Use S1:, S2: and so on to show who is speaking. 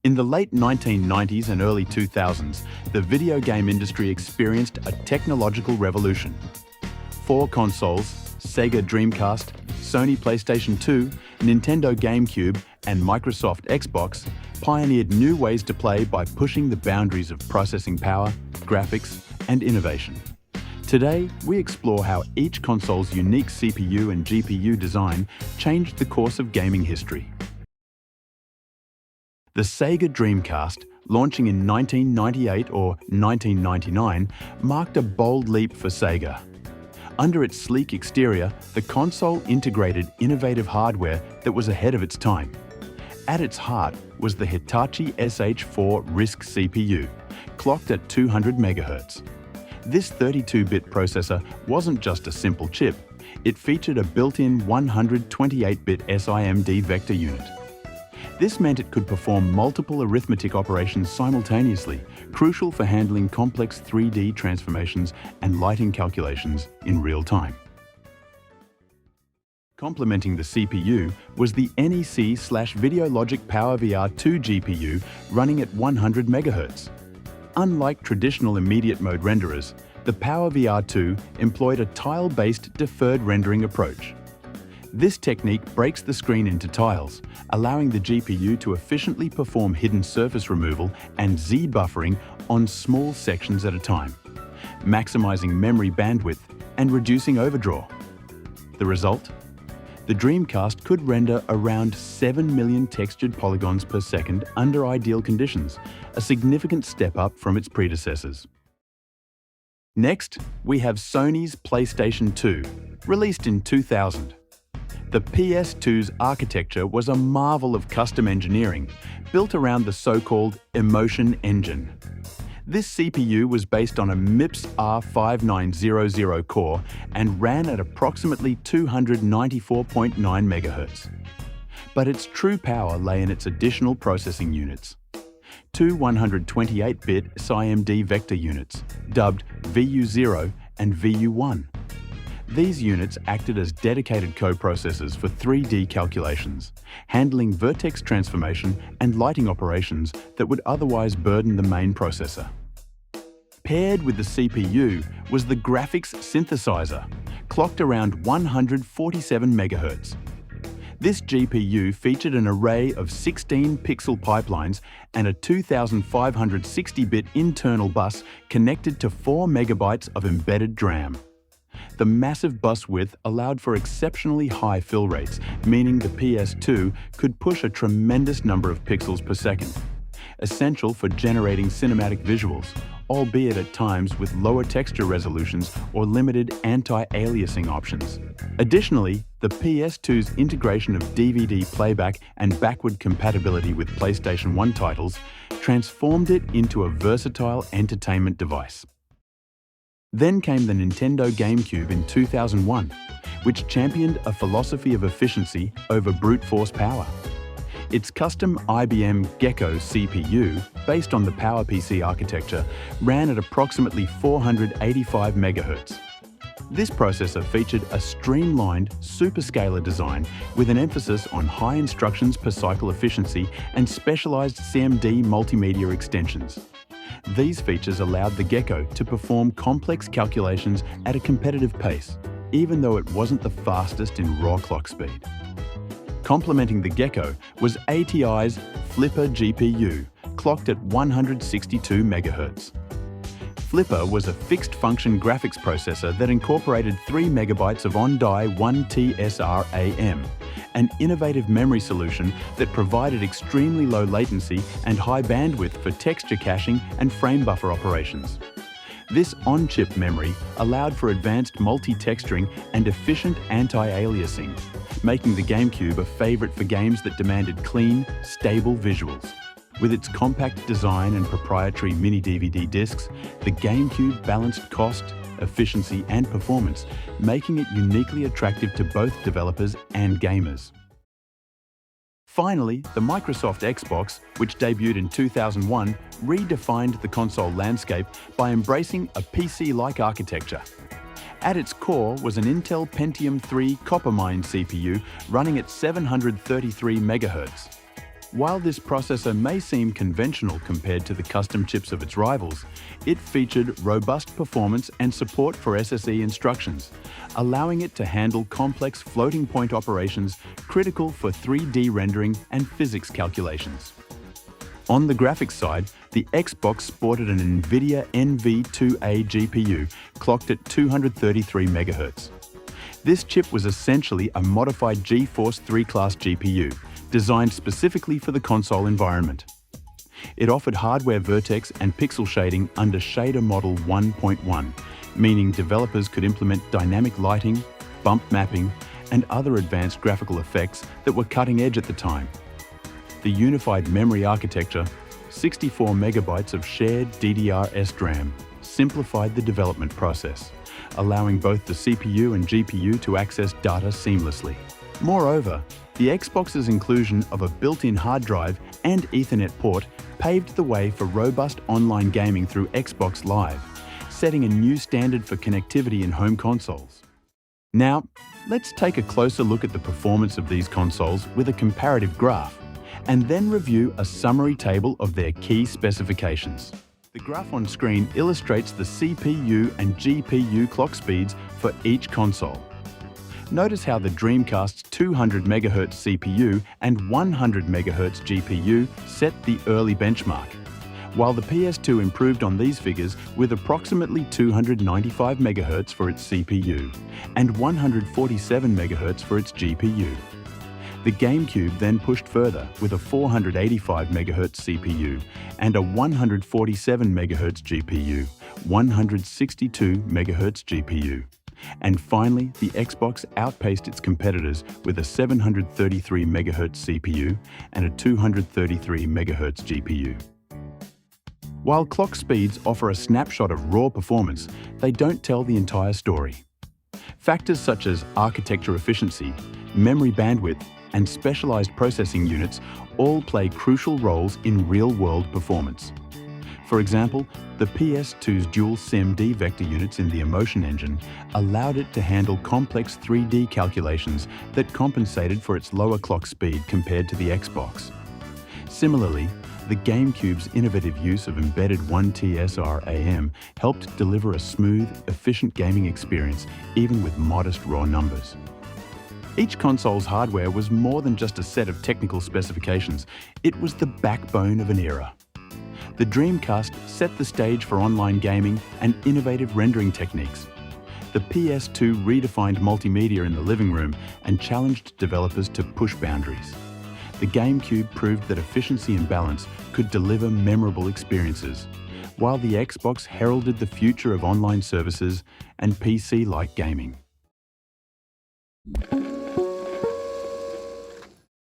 S1: In the late 1990s and early 2000s, the video game industry experienced a technological revolution. 4 consoles, Sega Dreamcast, Sony PlayStation 2, Nintendo GameCube, and Microsoft Xbox, pioneered new ways to play by pushing the boundaries of processing power, graphics, and innovation. Today, we explore how each console's unique CPU and GPU design changed the course of gaming history. The Sega Dreamcast, launching in 1998 or 1999, marked a bold leap for Sega. Under its sleek exterior, the console integrated innovative hardware that was ahead of its time. At its heart was the Hitachi SH4 RISC CPU, clocked at 200 MHz. This 32-bit processor wasn't just a simple chip, it featured a built-in 128-bit SIMD vector unit. This meant it could perform multiple arithmetic operations simultaneously, crucial for handling complex 3D transformations and lighting calculations in real time. Complementing the CPU was the NEC/Videologic PowerVR2 GPU running at 100 MHz. Unlike traditional immediate mode renderers, the PowerVR2 employed a tile-based deferred rendering approach. This technique breaks the screen into tiles, allowing the GPU to efficiently perform hidden surface removal and Z-buffering on small sections at a time, maximizing memory bandwidth and reducing overdraw. The result? The Dreamcast could render around 7 million textured polygons per second under ideal conditions, a significant step up from its predecessors. Next, we have Sony's PlayStation 2, released in 2000. The PS2's architecture was a marvel of custom engineering, built around the so-called Emotion Engine. This CPU was based on a MIPS R5900 core and ran at approximately 294.9 MHz. But its true power lay in its additional processing units. 2 128-bit SIMD vector units, dubbed VU0 and VU1. These units acted as dedicated coprocessors for 3D calculations, handling vertex transformation and lighting operations that would otherwise burden the main processor. Paired with the CPU was the graphics synthesizer, clocked around 147 MHz. This GPU featured an array of 16 pixel pipelines and a 2560-bit internal bus connected to 4 MB of embedded DRAM. The massive bus width allowed for exceptionally high fill rates, meaning the PS2 could push a tremendous number of pixels per second, essential for generating cinematic visuals, albeit at times with lower texture resolutions or limited anti-aliasing options. Additionally, the PS2's integration of DVD playback and backward compatibility with PlayStation 1 titles transformed it into a versatile entertainment device. Then came the Nintendo GameCube in 2001, which championed a philosophy of efficiency over brute force power. Its custom IBM Gecko CPU, based on the PowerPC architecture, ran at approximately 485 MHz. This processor featured a streamlined superscalar design with an emphasis on high instructions per cycle efficiency and specialized CMD multimedia extensions. These features allowed the Gecko to perform complex calculations at a competitive pace, even though it wasn't the fastest in raw clock speed. Complementing the Gecko was ATI's Flipper GPU, clocked at 162 MHz. Flipper was a fixed-function graphics processor that incorporated 3 MB of on-die 1TSR AM, an innovative memory solution that provided extremely low latency and high bandwidth for texture caching and frame buffer operations. This on-chip memory allowed for advanced multi-texturing and efficient anti-aliasing, making the GameCube a favorite for games that demanded clean, stable visuals. With its compact design and proprietary mini-DVD discs, the GameCube balanced cost, efficiency, and performance, making it uniquely attractive to both developers and gamers. Finally, the Microsoft Xbox, which debuted in 2001, redefined the console landscape by embracing a PC-like architecture. At its core was an Intel Pentium 3 Coppermine CPU running at 733 MHz. While this processor may seem conventional compared to the custom chips of its rivals, it featured robust performance and support for SSE instructions, allowing it to handle complex floating-point operations critical for 3D rendering and physics calculations. On the graphics side, the Xbox sported an NVIDIA NV2A GPU clocked at 233 MHz. This chip was essentially a modified GeForce 3 class GPU, designed specifically for the console environment. It offered hardware vertex and pixel shading under Shader Model 1.1, meaning developers could implement dynamic lighting, bump mapping, and other advanced graphical effects that were cutting edge at the time. The unified memory architecture, 64 megabytes of shared DDR SRAM, simplified the development process, allowing both the CPU and GPU to access data seamlessly. Moreover, the Xbox's inclusion of a built-in hard drive and Ethernet port paved the way for robust online gaming through Xbox Live, setting a new standard for connectivity in home consoles. Now, let's take a closer look at the performance of these consoles with a comparative graph, and then review a summary table of their key specifications. The graph on screen illustrates the CPU and GPU clock speeds for each console. Notice how the Dreamcast's 200 MHz CPU and 100 MHz GPU set the early benchmark, while the PS2 improved on these figures with approximately 295 MHz for its CPU and 147 MHz for its GPU. The GameCube then pushed further with a 485 MHz CPU and a 147 MHz GPU, 162 MHz GPU. And finally, the Xbox outpaced its competitors with a 733 MHz CPU and a 233 MHz GPU. While clock speeds offer a snapshot of raw performance, they don't tell the entire story. Factors such as architecture efficiency, memory bandwidth, and specialized processing units all play crucial roles in real-world performance. For example, the PS2's dual SIM-D vector units in the Emotion engine allowed it to handle complex 3D calculations that compensated for its lower clock speed compared to the Xbox. Similarly, the GameCube's innovative use of embedded 1T SRAM helped deliver a smooth, efficient gaming experience even with modest raw numbers. Each console's hardware was more than just a set of technical specifications, it was the backbone of an era. The Dreamcast set the stage for online gaming and innovative rendering techniques. The PS2 redefined multimedia in the living room and challenged developers to push boundaries. The GameCube proved that efficiency and balance could deliver memorable experiences, while the Xbox heralded the future of online services and PC-like gaming.